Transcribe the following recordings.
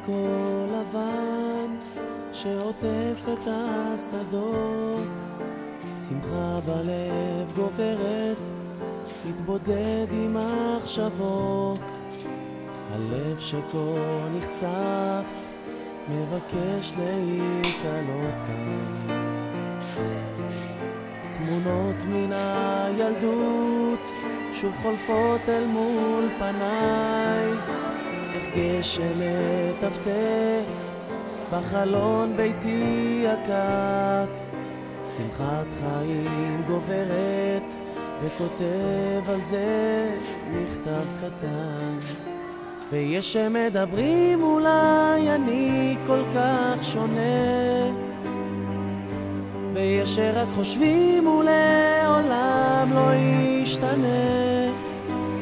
הכל לבן שעוטף את השדות, שמחה בלב גוברת, התבודד עם מחשבות. הלב שכה נחשף, מבקש להתעלות כאן. תמונות מן הילדות שוב חולפות אל מול פניי, איך גשם מטפטף בחלון ביתי הקט. שמחת חיים גוברת וכותב על זה מכתב קטן. ויש שמדברים אולי אני כל כך שונה, ויש שרק חושבים ולעולם לא ישתנה.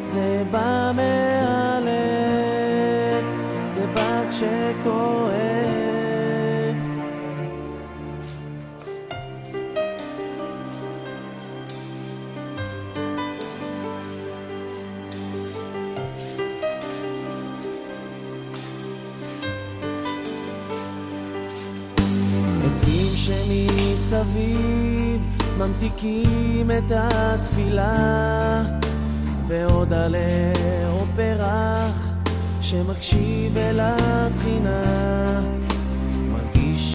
זה בא מהלב, זה בא כשכואב. עצים שמסביב ממתיקים את התפילה, ועוד עלה או פרח שמקשיב אל התחינה.